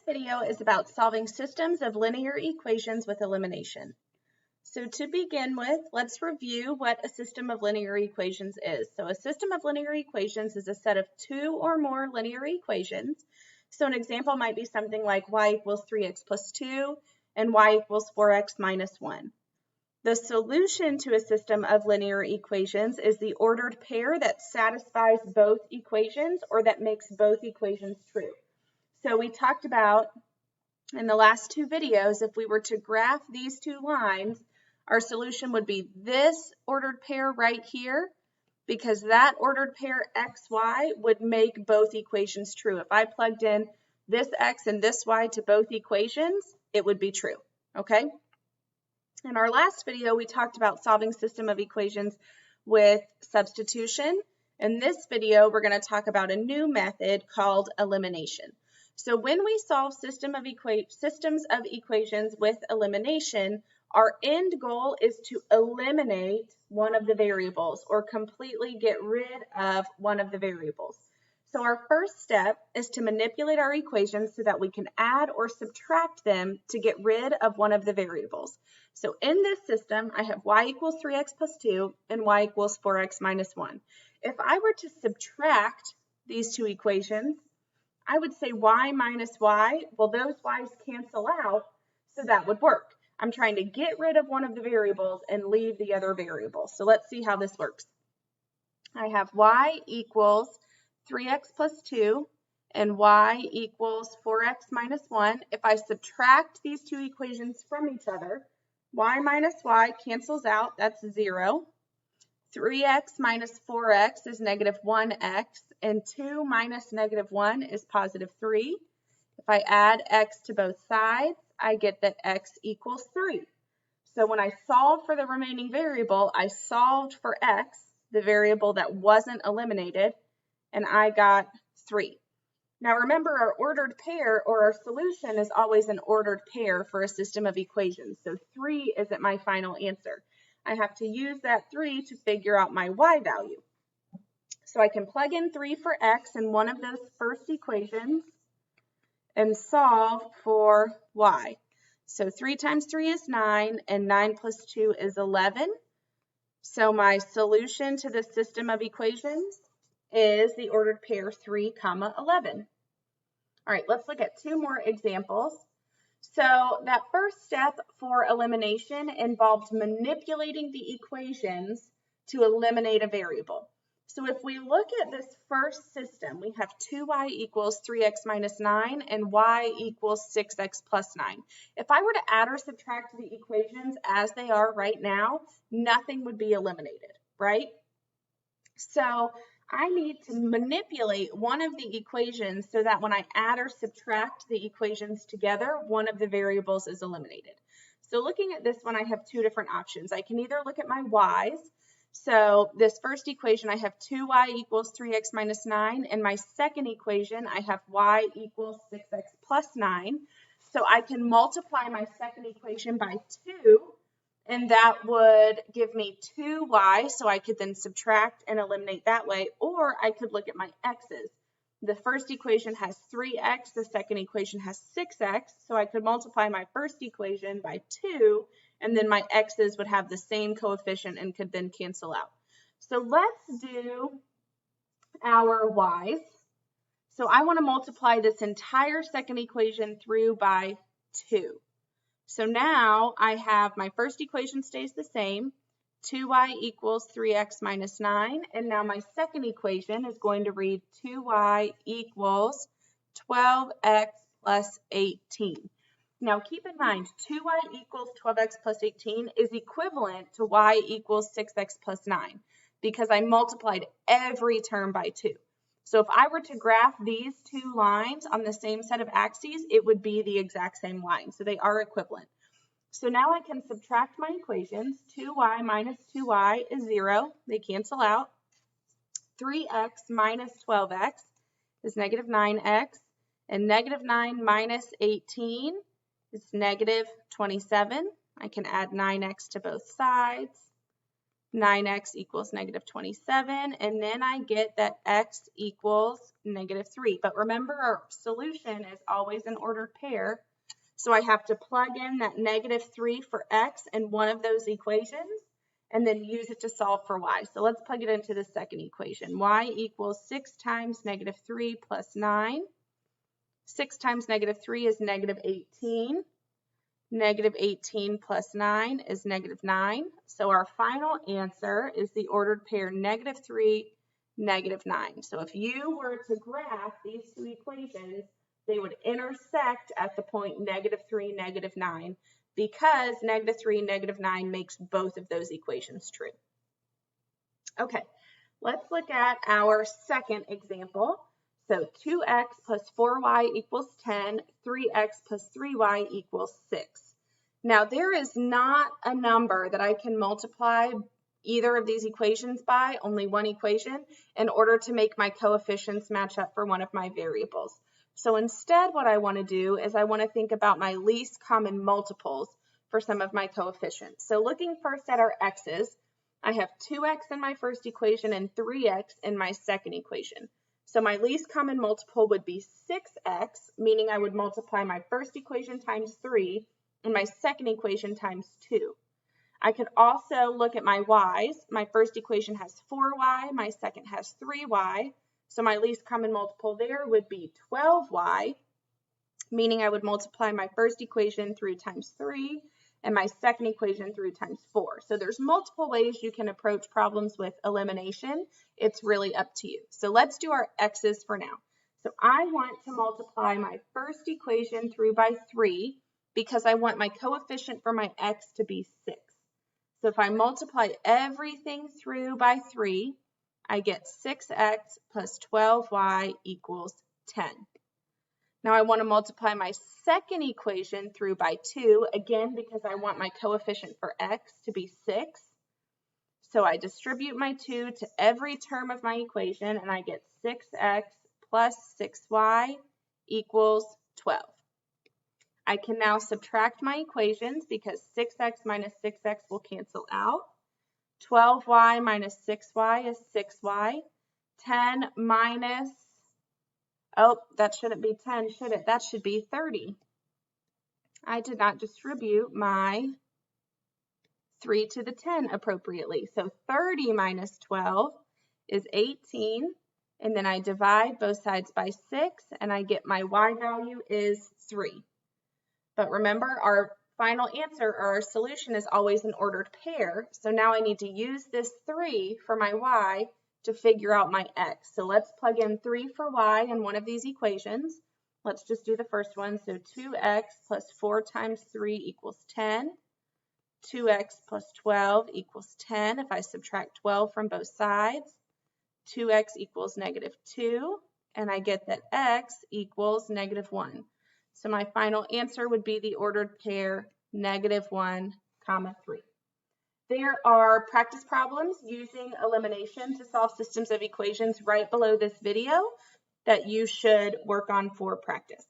video is about solving systems of linear equations with elimination. So to begin with, let's review what a system of linear equations is. So a system of linear equations is a set of two or more linear equations. So an example might be something like y equals 3x plus 2 and y equals 4x minus 1. The solution to a system of linear equations is the ordered pair that satisfies both equations or that makes both equations true. So we talked about in the last two videos, if we were to graph these two lines, our solution would be this ordered pair right here, because that ordered pair xy would make both equations true. If I plugged in this x and this y to both equations, it would be true, okay? In our last video, we talked about solving system of equations with substitution. In this video, we're going to talk about a new method called elimination. So when we solve systems of equations with elimination, our end goal is to eliminate one of the variables or completely get rid of one of the variables. So our first step is to manipulate our equations so that we can add or subtract them to get rid of one of the variables. So in this system, I have y equals 3x plus 2 and y equals 4x minus 1. If I were to subtract these two equations, I would say y minus y. Well, those y's cancel out, so that would work. I'm trying to get rid of one of the variables and leave the other variable. So let's see how this works. I have y equals 3x plus 2 and y equals 4x minus 1. If I subtract these two equations from each other, y minus y cancels out, that's 0. 3x minus 4x is negative 1x, and 2 minus negative 1 is positive 3. If I add x to both sides, I get that x equals 3. So when I solved for the remaining variable, I solved for x, the variable that wasn't eliminated, and I got 3. Now remember, our ordered pair or our solution is always an ordered pair for a system of equations. So 3 isn't my final answer. I have to use that 3 to figure out my y value. So I can plug in 3 for x in one of those first equations and solve for y. So 3 times 3 is 9, and 9 plus 2 is 11. So my solution to the system of equations is the ordered pair 3, 11. All right, let's look at two more examples. So that first step for elimination involved manipulating the equations to eliminate a variable. So if we look at this first system, we have 2y equals 3x minus 9 and y equals 6x plus 9. If I were to add or subtract the equations as they are right now, nothing would be eliminated, right? So I need to manipulate one of the equations so that when I add or subtract the equations together, one of the variables is eliminated. So looking at this one, I have two different options. I can either look at my y's. So this first equation, I have 2y equals 3x minus 9. And my second equation, I have y equals 6x plus 9. So I can multiply my second equation by 2. And that would give me 2y, so I could then subtract and eliminate that way, or I could look at my x's. The first equation has 3x, the second equation has 6x, so I could multiply my first equation by 2, and then my x's would have the same coefficient and could then cancel out. So let's do our y's. So I want to multiply this entire second equation through by 2. So now I have my first equation stays the same, 2y equals 3x minus 9, and now my second equation is going to read 2y equals 12x plus 18. Now keep in mind, 2y equals 12x plus 18 is equivalent to y equals 6x plus 9 because I multiplied every term by 2. So if I were to graph these two lines on the same set of axes, it would be the exact same line. So they are equivalent. So now I can subtract my equations. 2y minus 2y is 0. They cancel out. 3x minus 12x is negative 9x. And negative 9 minus 18 is negative 27. I can add 9x to both sides. 9x equals negative 27, and then I get that x equals negative 3. But remember, our solution is always an ordered pair, so I have to plug in that negative 3 for x in one of those equations, and then use it to solve for y. So let's plug it into the second equation. Y equals 6 times negative 3 plus 9. 6 times negative 3 is negative 18. Negative 18 plus 9 is negative 9. So our final answer is the ordered pair negative 3, negative 9. So if you were to graph these two equations, they would intersect at the point negative 3, negative 9, because negative 3, negative 9 makes both of those equations true. Okay, let's look at our second example. So 2x plus 4y equals 10, 3x plus 3y equals 6. Now there is not a number that I can multiply either of these equations by, only one equation, in order to make my coefficients match up for one of my variables. So instead what I want to do is I want to think about my least common multiples for some of my coefficients. So looking first at our x's, I have 2x in my first equation and 3x in my second equation. So my least common multiple would be 6x, meaning I would multiply my first equation times 3 and my second equation times 2. I could also look at my y's. My first equation has 4y, my second has 3y. So my least common multiple there would be 12y, meaning I would multiply my first equation through times 3 and my second equation through times 4. So there's multiple ways you can approach problems with elimination. It's really up to you. So let's do our x's for now. So I want to multiply my first equation through by 3 because I want my coefficient for my x to be 6. So if I multiply everything through by 3, I get 6x plus 12y equals 10. Now I want to multiply my second equation through by 2, again because I want my coefficient for x to be 6. So I distribute my 2 to every term of my equation, and I get 6x plus 6y equals 12. I can now subtract my equations because 6x minus 6x will cancel out. 12y minus 6y is 6y. 10 minus, oh, that shouldn't be 10, should it? That should be 30. I did not distribute my 3 to the 10 appropriately. So 30 minus 12 is 18. And then I divide both sides by 6, and I get my y value is 3. But remember, our final answer, or our solution, is always an ordered pair. So now I need to use this 3 for my y to figure out my x. So let's plug in 3 for y in one of these equations. Let's just do the first one. So 2x plus 4 times 3 equals 10. 2x plus 12 equals 10. If I subtract 12 from both sides, 2x equals negative 2. And I get that x equals negative 1. So my final answer would be the ordered pair negative 1, 3. There are practice problems using elimination to solve systems of equations right below this video that you should work on for practice.